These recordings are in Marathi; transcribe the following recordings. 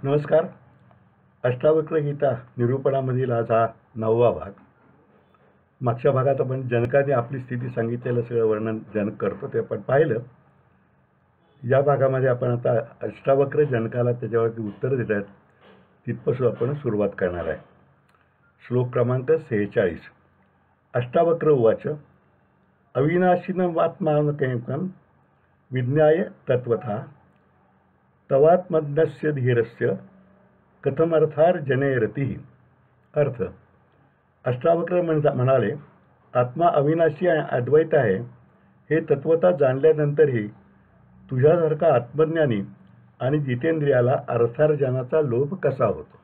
नमस्कार. अष्टावक्र गीता निरूपणामधील आज हा 9वा भाग. मागच्या भागात आपण जनकाने आपली स्थिती सांगितलेलं सगळं वर्णन जनक करतो ते आपण पाहिलं. या भागामध्ये आपण आता अष्टावक्र जनकाला त्याच्यावरती उत्तर देत आहेत तिथपासून आपण सुरुवात करणार आहे. श्लोक क्रमांक 46. अष्टावक्र उवाच अविनाशिनमात्मानकं विज्ञाय तत्त्वतः तवात्मज्ञस्य धीरस्य कथमर्थार्जने रतिः. अर्थ. अष्टावक्र म्हणाले, आत्मा अविनाशी अद्वैत आहे हे तत्वता जाणल्यानंतरही तुझ्यासारखा आत्मज्ञानी आणि जितेंद्रियाला अर्थार्जनाचा लोभ कसा होतो.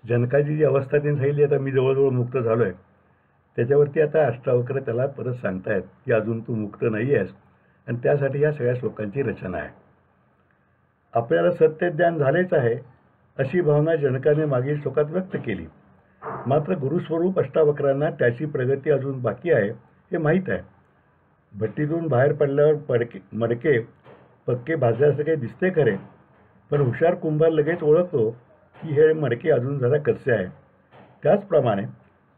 जनकाची जी अवस्था त्यांनी सांगितली, आता मी जवळजवळ मुक्त झालो आहे, त्याच्यावरती आता अष्टावक्र त्याला परत सांगतायत की अजून तू मुक्त नाही आहेस आणि त्यासाठी या सगळ्या श्लोकांची रचना आहे. आपल्याला सत्यज्ञान झालेच आहे अशी भावना जनकाने मागील श्लोकात व्यक्त केली. मात्र गुरुस्वरूप अष्टावक्रांना त्याची प्रगती अजून बाकी आहे हे माहीत आहे. भट्टीतून बाहेर पडल्यावर मडके पक्के भाजल्यासारखे दिसते खरे, पण हुशार कुंभार लगेच ओळखतो की हे मडके अजून जरा कच्चे आहे. त्याचप्रमाणे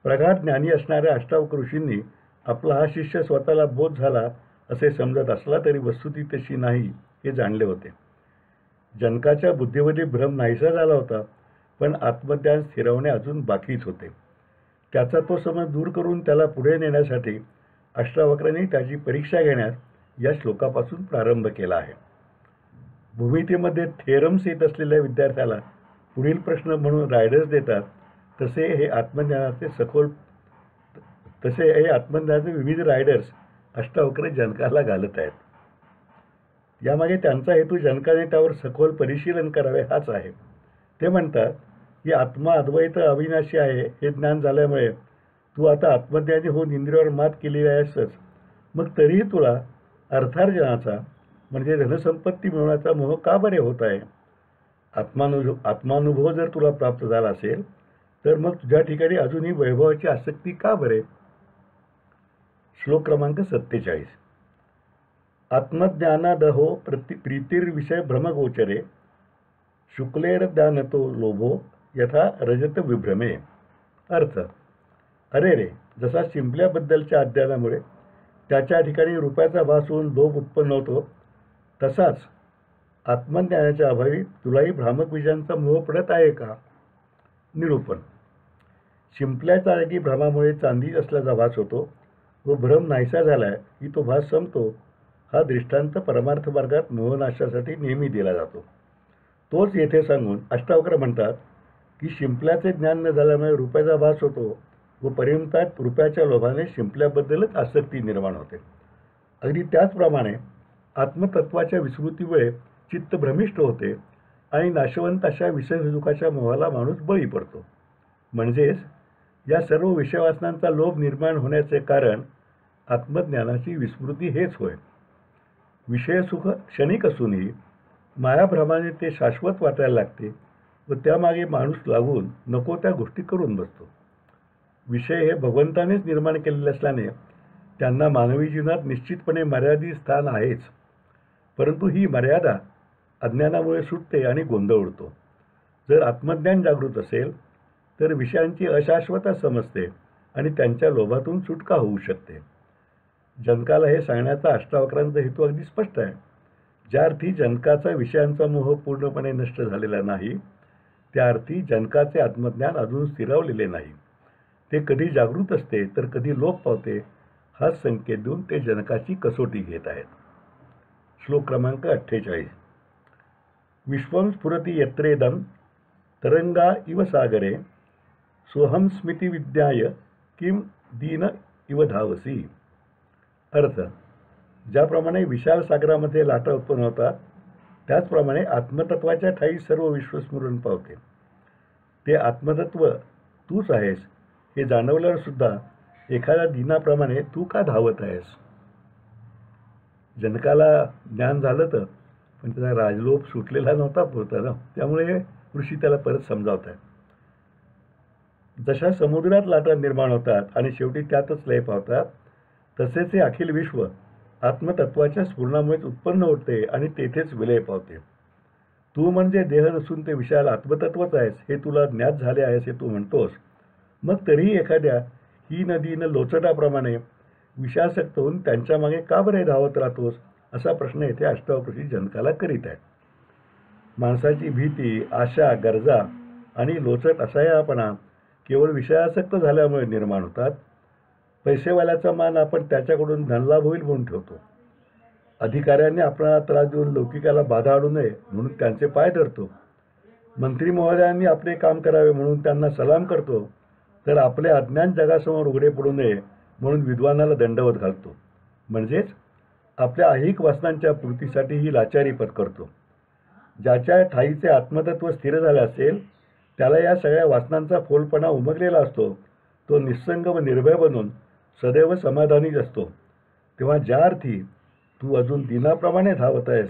प्रगाढ ज्ञानी असणाऱ्या अष्टावक्र ऋषींनी आपला हा शिष्य स्वतःला बोध झाला असे समजत असला तरी वस्तुस्थिती तशी नाही हे जाणले होते. जनकाच्या बुद्धीमध्ये भ्रम नाहीसा झाला होता, पण आत्मज्ञान स्थिरवणे अजून बाकीच होते. त्याचा तो समज दूर करून त्याला पुढे नेण्यासाठी अष्टावक्रांनी त्याची परीक्षा घेण्यास या श्लोकापासून प्रारंभ केला आहे. भूमितीमध्ये थेरम्स येत असलेल्या विद्यार्थ्याला पुढील प्रश्न म्हणून रायडर्स देतात, तसे हे आत्मज्ञानाचे विविध रायडर्स अष्टावक्र जनकाला घालत आहेत. यामागे त्यांचा हेतू जनकाने त्यावर सखोल परिशीलन करावे हाच आहे. ते म्हणतात की आत्मा अद्वैत अविनाशी आहे हे ज्ञान झाल्यामुळे तू आता आत्मज्ञानी होऊन इंद्रियावर मात केलेली आहेसच, मग तरीही तुला अर्थार्जनाचा म्हणजे धनसंपत्ती मिळवण्याचा मोह का बरे होत आहे. आत्मानुभव जर तुला प्राप्त झाला असेल तर मग तुझ्या ठिकाणी अजूनही वैभवाची आसक्ती का बरे. श्लोक क्रमांक 47. आत्मज्ञानादहो प्रीतिर्विषय भ्रमगोचरे शुक्लेरज्ञानतो लोभो यथा रजत विभ्रमे. अर्थ. अरे रे, जसा शिंपल्याबद्दलच्या अज्ञानामुळे त्याच्या ठिकाणी रुपयाचा भास होऊन लोभ उत्पन्न होतो, तसाच आत्मज्ञानाच्या अभावी तुलाही भ्रामक विषयांचा मोह पडत आहे का. निरूपण. शिंपल्याच्या जागी भ्रमामुळे चांदी असल्याचा भास होतो व भ्रम नाहीसा झाला की तो भास संपतो. हा दृष्टांत परमार्थ मार्गात मोहनाशासाठी नेहमी दिला जातो. तोच येथे सांगून अष्टावक्र म्हणतात की शिंपल्याचे ज्ञान न झाल्यामुळे रुपयाचा भास होतो व परिणतात रुपयाच्या लोभाने शिंपल्याबद्दलच आसक्ती निर्माण होते. अगदी त्याचप्रमाणे आत्मतत्वाच्या विस्मृतीमुळे चित्त भ्रमिष्ट होते आणि नाशवंत अशा विषयसुखाच्या मोहाला माणूस बळी पडतो. म्हणजेच या सर्व विषयवासनांचा लोभ निर्माण होण्याचे कारण आत्मज्ञानाची विस्मृती हेच होय. विषयसुख क्षणिक असूनही मायाभ्रमाने ते शाश्वत वाटायला लागते व त्यामागे माणूस लागून नको त्या गोष्टी करून बसतो. विषय हे भगवंतानेच निर्माण केलेले असल्याने त्यांना मानवी जीवनात निश्चितपणे मर्यादित स्थान आहेच, परंतु ही मर्यादा अज्ञानामुळे सुटते आणि गोंधळ उडतो. जर आत्मज्ञान जागृत असेल तर विषयांची अशाश्वता समजते आणि त्यांच्या लोभातून सुटका होऊ शकते. जनकाला हे सांगण्याचा अष्टावक्रांचा हेतू अगदी स्पष्ट आहे. ज्या अर्थी जनकाचा विषयांचा मोह पूर्णपणे नष्ट झालेला नाही, त्या अर्थी जनकाचे आत्मज्ञान अजून स्थिरावलेले नाही. ते कधी जागृत असते तर कधी लोप पावते, हाच संकेत देऊन ते जनकाची कसोटी घेत आहेत. श्लोक क्रमांक 48. विश्वं स्फुरति यत्रेदं तरंगा इव सागरे सोहम स्मिती विज्ञाय किम दीन इव धावसी. अर्थ. ज्याप्रमाणे विशाल सागरामध्ये लाटा उत्पन्न होतात त्याचप्रमाणे आत्मतत्वाच्या ठाई सर्व विश्वस्मरण पावते. ते आत्मतत्व तूच आहेस हे जाणवल्यावर सुद्धा एखाद्या दिनाप्रमाणे तू का धावत आहेस. जनकाला ज्ञान झालं तर पण त्याचा राजलोभ सुटलेला नव्हता पुरता, त्यामुळे ऋषी त्याला परत समजावत आहेत. जशा समुद्रात लाटा निर्माण होतात आणि शेवटी त्यातच लय पावतात, तसेच हे अखिल विश्व आत्मतत्वाच्या स्फुरणामुळेच उत्पन्न होते आणि तेथेच विलय पावते. तू म्हणजे देह नसून ते विशाल आत्मतत्वच आहेस हे तुला ज्ञात झाले आहेस हे तू म्हणतोस, मग तरीही एखाद्या ही नदीनं लोचटाप्रमाणे विषासक्त होऊन त्यांच्या मागे का बरे धावत राहतोस, असा प्रश्न येथे अष्टावक्रोशी जनकाला करीत आहे. माणसाची भीती, आशा, गरजा आणि लोचट असहाय्यपणा केवळ विषयासक्त झाल्यामुळे निर्माण होतात. पैसेवाल्याचा मान आपण त्याच्याकडून धनलाभ होईल म्हणून ठेवतो. अधिकाऱ्यांनी आपल्याला त्रास देऊन लौकिकाला बाधा आणू नये म्हणून त्यांचे पाय धरतो. मंत्री महोदयांनी आपले काम करावे म्हणून त्यांना सलाम करतो, तर आपले अज्ञान जगासमोर उघडे पडू नये म्हणून विद्वानाला दंडवत घालतो. म्हणजेच आपल्या ऐहिक वासनांच्या पूर्तीसाठी ही लाचारी पत्करतो. ज्याच्या ठाईचे आत्मतत्व स्थिर झाले असेल त्याला या सगळ्या वासनांचा फोलपणा उमगलेला असतो. तो निस्संग व निर्भय बनून सदैव समाधानीच असतो. तेव्हा ज्या अर्थी तू अजून दिनाप्रमाणे धावत आहेस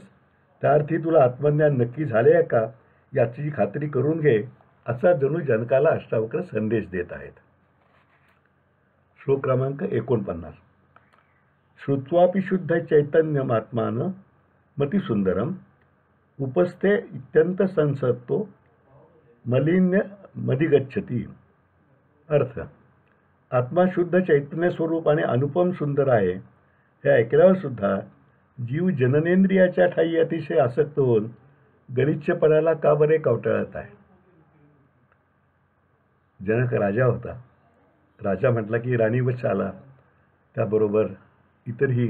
त्या अर्थी तुला आत्मज्ञान नक्की झाले आहे का याची खात्री करून घे, असा जणू जनकाला अष्टावक्र संदेश देत आहेत. श्लोक क्रमांक 49. श्रुत्वापि शुद्ध चैतन्यम आत्मान मतिसुंदरम उपस्थे इत्यंत संसत्तो मलिन्य मधिगच्छती. अर्थ, आत्मा शुद्ध चैतन्य स्वरूप आणि अनुपम सुंदर आहे हे ऐकल्यावर सुद्धा जीव जननेंद्रियाच्या ठाई अतिशय आसक्त होऊन गलिच्छपणाला का बरे कवटाळत आहे. जनक राजा होता. राजा म्हटला की राणी वत्साला, त्याबरोबर इतरही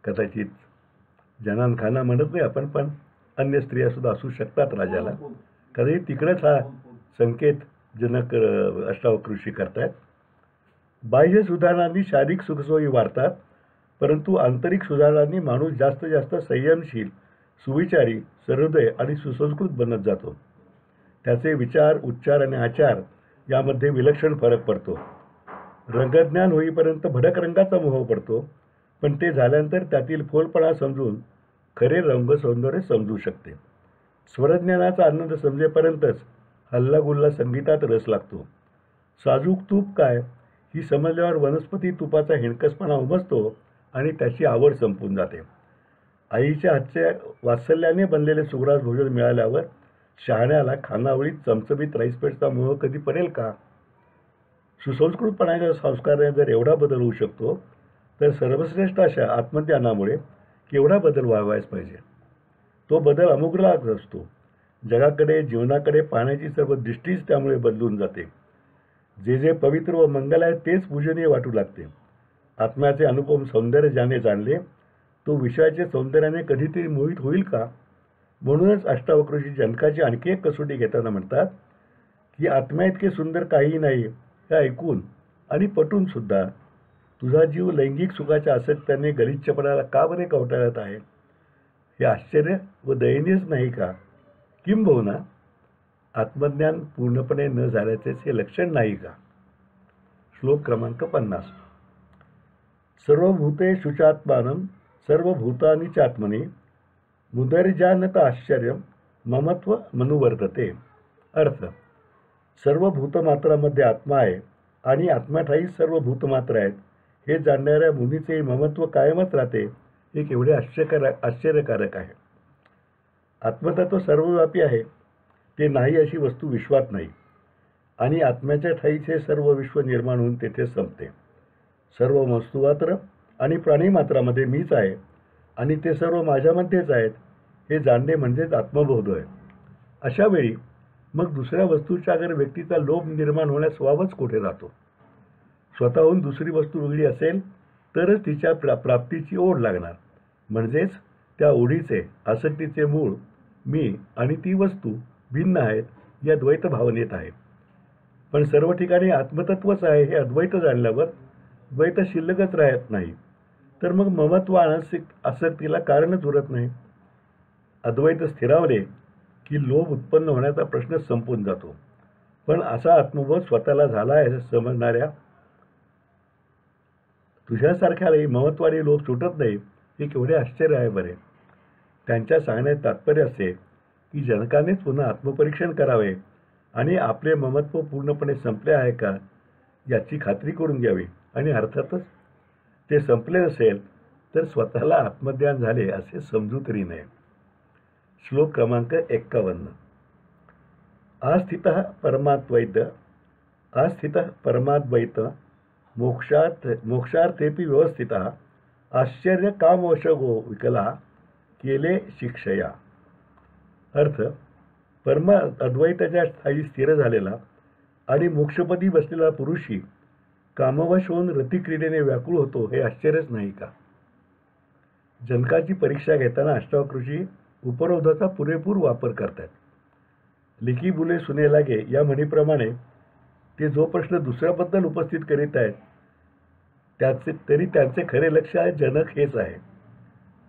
कदाचित जनानखाना म्हणत नाही आपण, पण अन्य स्त्रिया सुद्धा असू शकतात राजाला. कदाचित तिकडेच हा संकेत जनक अष्टावक्र ऋषी करतायत. बाह्य सुधारणांनी शारीरिक सुखसोयी वाढतात, परंतु आंतरिक सुधारणांनी माणूस जास्त जास्त संयमशील, सुविचारी, सहृदय आणि सुसंस्कृत बनत जातो. त्याचे विचार, उच्चार आणि आचार यामध्ये विलक्षण फरक पडतो. रंगज्ञान होईपर्यंत भडक रंगाचा मोह पडतो, पण ते झाल्यानंतर त्यातील फोलपणा समजून खरे रंगसौंदर्य समजू शकते. स्वरज्ञानाचा आनंद समजेपर्यंतच हल्लागुल्ला संगीतात रस लागतो. साजूक तूप काय ही समजल्यावर वनस्पती तुपाचा हिणकसपणा उमजतो आणि त्याची आवड संपून जाते. आईच्या हातच्या वात्सल्याने बनलेले सुग्रास भोजन मिळाल्यावर शहाण्याला खानावळीत चमचमीत राईसपेठचा मोह कधी पडेल का. सुसंस्कृतपणाच्या संस्काराने जर एवढा बदल होऊ शकतो तर सर्वश्रेष्ठ अशा आत्मज्ञानामुळे केवढा बदल व्हावायच पाहिजे. तो बदल अमुकलाच असतो. जगाकडे, जीवनाकडे पाहण्याची सर्व दृष्टीच त्यामुळे बदलून जाते. जे जे पवित्र व मंगल आहे तेच पूजनीय वाटू लागते. आत्म्याचे अनुपम सौंदर्य ज्याने जाणले तो विषयाचे सौंदर्याने कधीतरी मोहित होईल का. म्हणूनच अष्टावक्रोशी जनकाची आणखी एक कसोटी घेताना म्हणतात की आत्म्या इतके सुंदर काहीही नाही हे ऐकून आणि पटून सुद्धा तुझा जीव लैंगिक सुखाच्या आसक्त्याने गलिच्छपणाला का बरे कवटाळत आहे. हे आश्चर्य व दयनीयच नाही का. किंबहुना आत्मज्ञान पूर्णपणे न झाल्याचे हे लक्षण नाही का. श्लोक क्रमांक 50. सर्वभूते शुचात्मानं सर्वभूतानि चात्मनि मुदर्जानत आश्चर्य ममत्व मनुवर्तते. अर्थ, सर्व भूतमात्रामध्ये आत्मा आहे आणि आत्म्याठाई सर्व भूतमात्र आहेत हे जाणणाऱ्या मुनीचे ममत्व कायमच राहते हे केवढे आश्चर्यकारक आहे. आत्मतत्व सर्वव्यापी आहे, ते नाही अशी वस्तू विश्वात नाही आणि आत्म्याच्या ठाईचे सर्व विश्व निर्माण होऊन तेथे संपते. सर्व वस्तुमात्र आणि प्राणीमात्रामध्ये मीच आहे आणि ते सर्व माझ्यामध्येच आहेत हे जाणणे म्हणजेच आत्मबोध आहे. अशा वेळी मग दुसऱ्या वस्तूच्या अगर व्यक्तीचा लोभ निर्माण होण्यास वावच कोठे राहतो. स्वतःहून दुसरी वस्तू वेगळी असेल तरच तिच्या प्राप्तीची ओढ लागणार. म्हणजेच त्या ओढीचे, आसक्तीचे मूळ मी आणि ती वस्तू भिन्न आहेत या द्वैत भावनेत आहे. पण सर्व ठिकाणी आत्मतत्वच आहे हे अद्वैत जाणल्यावर द्वैत शिल्लकच राहत नाही, तर मग ममत्व आसक्तीला कारणच उरत नाही. अद्वैत स्थिरावले की लोभ उत्पन्न होण्याचा प्रश्न संपून जातो. पण असा आत्मबोध स्वतःला झाला आहे समजणाऱ्या तुझ्यासारख्यालाही ममत्वाने लोभ सुटत नाही हे केवढे आश्चर्य आहे बरे. त्यांच्या सांगण्यात तात्पर्य असे की जनकानेच पुन्हा आत्मपरीक्षण करावे आणि आपले ममत्व पूर्णपणे संपले आहे का याची खात्री करून घ्यावी आणि अर्थातच ते संपले असेल तर स्वतःला आत्मज्ञान झाले असे समजू तरी नये. श्लोक क्रमांक 51. आस्थितः परमाद्वैत मोक्षार्थेपि व्यवस्थितः आश्चर्य कामवशगो विकला केले शिक्षया. अर्थ, परम अद्वैताच्या स्थायी स्थिर झालेला आणि मोक्षपदी बसलेला पुरुषही कामवश होऊन रतिक्रीडेने व्याकुळ होतो, हे आश्चर्यच नाही का? जनकाची परीक्षा घेताना अष्टावक्र ऋषी उपरोधाचा पुरेपूर वापर करतात. लिखी बुले सुने लागे या म्हणीप्रमाणे ते जो प्रश्न दुसऱ्याबद्दल उपस्थित करीत आहेत तरी त्यांचे खरे लक्ष आहे जनक हेच आहे.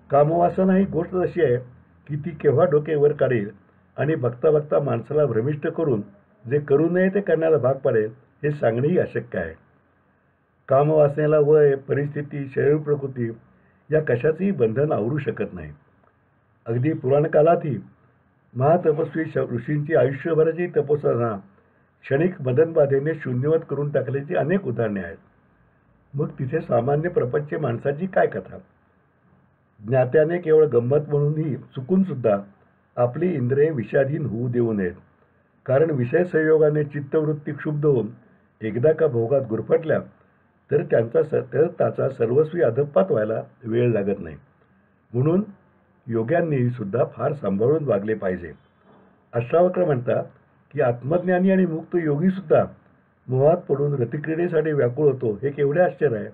कामवासना ही गोष्ट अशी आहे की ती केव्हा डोके वर काढेल आणि बघता बघता माणसाला भ्रमिष्ट करून जे करू नये ते करण्याला भाग पाडेल हे सांगणेही अशक्य आहे. कामवासनेला वय, परिस्थिती, शरीर प्रकृती या कशाचंही बंधन आवरू शकत नाही. अगदी पुराणकालातही महातपस्वी ऋषींची आयुष्यभराची तपोसाधना क्षणिक मदनबाधेने शून्यवत करून टाकल्याची अनेक उदाहरणे आहेत. मग तिथे सामान्य प्रपंच माणसाची काय कथा? ज्ञात्याने केवळ गंमत म्हणूनही चुकून सुद्धा आपली इंद्रिये विषाधीन होऊ देऊ नयेत. कारण विषय संयोगाने चित्तवृत्ती क्षुब्ध होऊन एकदा का भोगात गुरफटल्या तर त्याचा सर्वस्वी अधप्पात व्हायला वेळ लागत नाही. म्हणून योग्यांनीही सुद्धा फार सांभाळून वागले पाहिजे. अष्टावक्र म्हणतात की आत्मज्ञानी आणि मुक्त योगी सुद्धा मोहात पडून रतिक्रीडेसाठी व्याकुळ होतो, हे केवढे आश्चर्य आहे.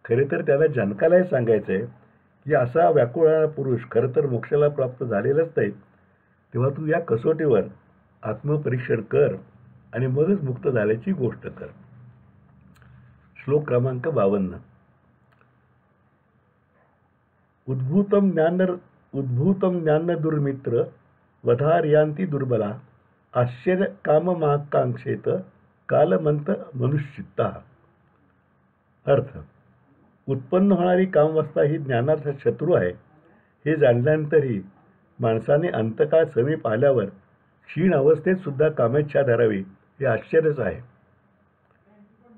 खरे तर त्याला जनकालाही सांगायचं आहे की असा व्याकुळाला पुरुष खरं तर मोक्षाला प्राप्त झालेलाच नाही. तेव्हा तू या कसोटीवर आत्मपरीक्षण कर आणि मगच मुक्त झाल्याची गोष्ट कर. श्लोक क्रमांक 52. उद्भूतम ज्ञान दुर्मित्र वधार्यांती दुर्बला आश्चर्य काममाकांक्षेत कालमंत मनुष्यचित्ता. अर्थ, उत्पन्न होणारी कामवस्था ही ज्ञानाचा शत्रू आहे हे जाणल्यानंतरही माणसाने अंतकाळ समीप आल्यावर क्षीण अवस्थेत सुद्धा कामेच्छा धरावी हे आश्चर्यच आहे.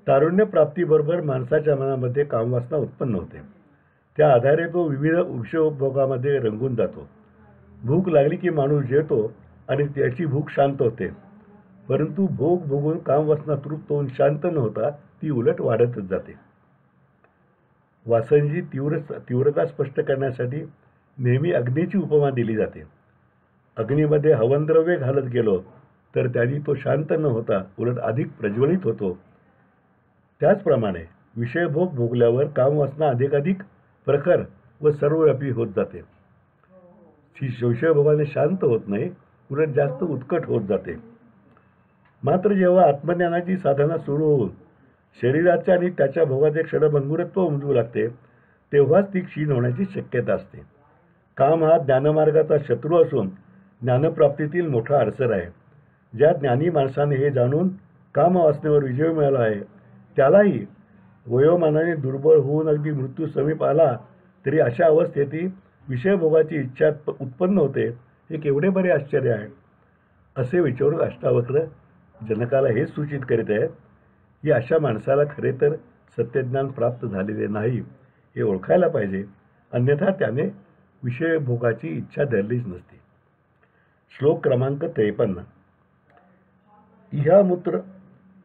तारुण्य प्राप्तीबरोबर माणसाच्या मनामध्ये कामवासना उत्पन्न होते. त्या आधारे तो विविध विषयोपभोगामध्ये रंगून जातो. भूक लागली की माणूस जेवतो आणि त्याची भूक शांत होते. परंतु भोग भोगून कामवासना तृप्त होऊन शांत न होता ती उलट वाढतच जाते. वासनेची तीव्रता स्पष्ट करण्यासाठी नेहमी अग्नीची उपमा दिली जाते. अग्नीमध्ये हवनद्रव्य घालत गेलो तर त्यांनी तो शांत न होता उलट अधिक प्रज्वलित होतो. त्याचप्रमाणे विषयभोग भोगल्यावर कामवासना अधिकाधिक प्रखर व सर्वव्यापी होत जाते. विषयभोगाने शांत होत नाही, उलट जास्त उत्कट होत जाते. मात्र जेव्हा आत्मज्ञानाची साधना सुरू होऊन शरीराचे आणि त्याच्या भोगाचे क्षणभंगुरत्व उमजू लागते तेव्हाच ती क्षीण होण्याची शक्यता असते. काम हा ज्ञानमार्गाचा शत्रू असून ज्ञानप्राप्तीतील मोठा अडसर आहे. ज्या ज्ञानी माणसाने हे जाणून कामवासनेवर विजय मिळाला आहे त्यालाही वयोमानाने दुर्बळ होऊन अगदी मृत्यू समीप आला तरी अशा अवस्थेतही विषयभोगाची इच्छा उत्पन्न होते, हे केवढे बरे आश्चर्य आहे. असे विचारून अष्टावक्र जनकाला हेच सूचित करीत आहेत की अशा माणसाला खरे तर सत्यज्ञान प्राप्त झालेले नाही हे ओळखायला पाहिजे, अन्यथा त्याने विषयभोगाची इच्छा धरलीच नसती. श्लोक क्रमांक 53.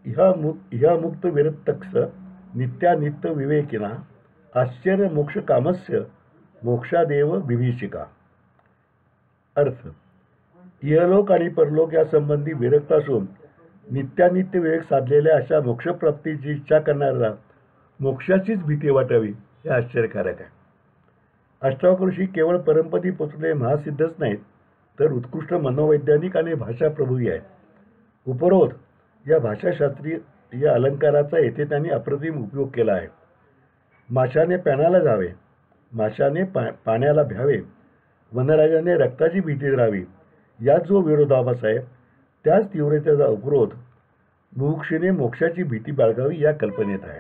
इहामुक्त विरक्तक्ष नित्यानित्य विवेकिना आश्चर्य मोक्ष कामस्य मोक्षादेव विभीषिका. अर्थ, इहलोक आणि परलोक या संबंधी विरक्त असून नित्यानित्य विवेक साधलेल्या अशा मोक्षप्राप्तीची इच्छा करणाऱ्याला मोक्षाचीच भीती वाटावी हे आश्चर्यकारक आहे. अष्टावक्र ऋषी केवळ परमपदी पोचलेले महासिद्धच नाहीत तर उत्कृष्ट मनोवैज्ञानिक आणि भाषाप्रभूही आहेत. उपरोध या भाषाशास्त्रीय या अलंकाराचा येथे त्यांनी अप्रतिम उपयोग केला आहे. माशाने पाण्याला जावे, माशाने पाण्याला भ्यावे, वनराजाने रक्ताची भीती धरावी, यात जो विरोधाभास आहे त्याच तीव्रतेचा उपरोध मुमुक्षूने मोक्षाची भीती बाळगावी या कल्पनेत आहे.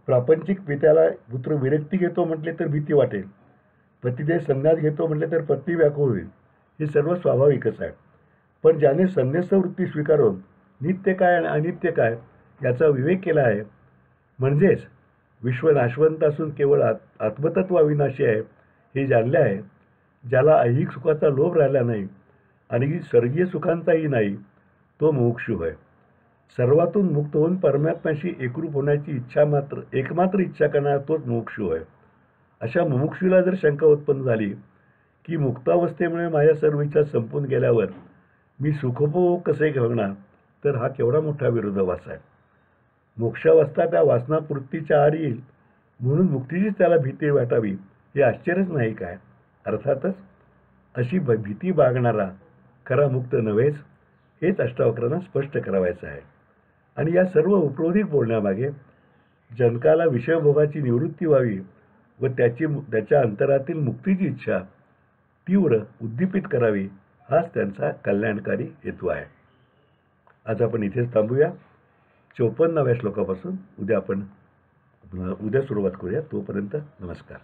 प्रापंचिक पित्याला पुत्र विरक्ती घेतो म्हटले तर भीती वाटेल, पतिदेव संन्यास घेतो म्हटले तर पत्नी व्याकुळ होईल, हे सर्व स्वाभाविकच आहे. पण ज्याने संन्यास वृत्ती स्वीकारून नित्य काय आणि अनित्य काय याचा विवेक केला आहे, म्हणजेच विश्व नाशवंत असून केवळ आत्मतत्व अविनाशी आहे हे जाणले आहे, ज्याला ऐहिक सुखाचा लोभ राहिला नाही आणि स्वर्गीय सुखांचाही नाही, तो मुमुक्षू होय. सर्वातून मुक्त होऊन परमात्म्याशी एकरूप होण्याची एकमात्र इच्छा करणारा तोच मुमुक्षू होय. अशा मुमुक्षूला जर शंका उत्पन्न झाली की मुक्तावस्थेमुळे माझ्या सर्व इच्छा संपून गेल्यावर मी सुखभोग कसे घेणार, तर हा केवढा मोठा विरोधाभास आहे. मोक्षावस्था त्या वासनापूर्तीच्या आड येईल म्हणून मुक्तीचीच त्याला भीती वाटावी, हे आश्चर्यच नाही काय. अर्थातच अशी भीती बाळगणारा खरा मुक्त नव्हेच, हेच अष्टावक्रांना स्पष्ट करावायचं आहे. आणि या सर्व उपरोधिक बोलण्यामागे जनकाला विषयभोगाची निवृत्ती व्हावी व त्याच्या अंतरातील मुक्तीची इच्छा तीव्र उद्दीपित करावी, हाच त्यांचा कल्याणकारी हेतू आहे. आज आपण इथेच थांबूया. 54व्या श्लोकापासून उद्या सुरुवात करूया. तोपर्यंत नमस्कार.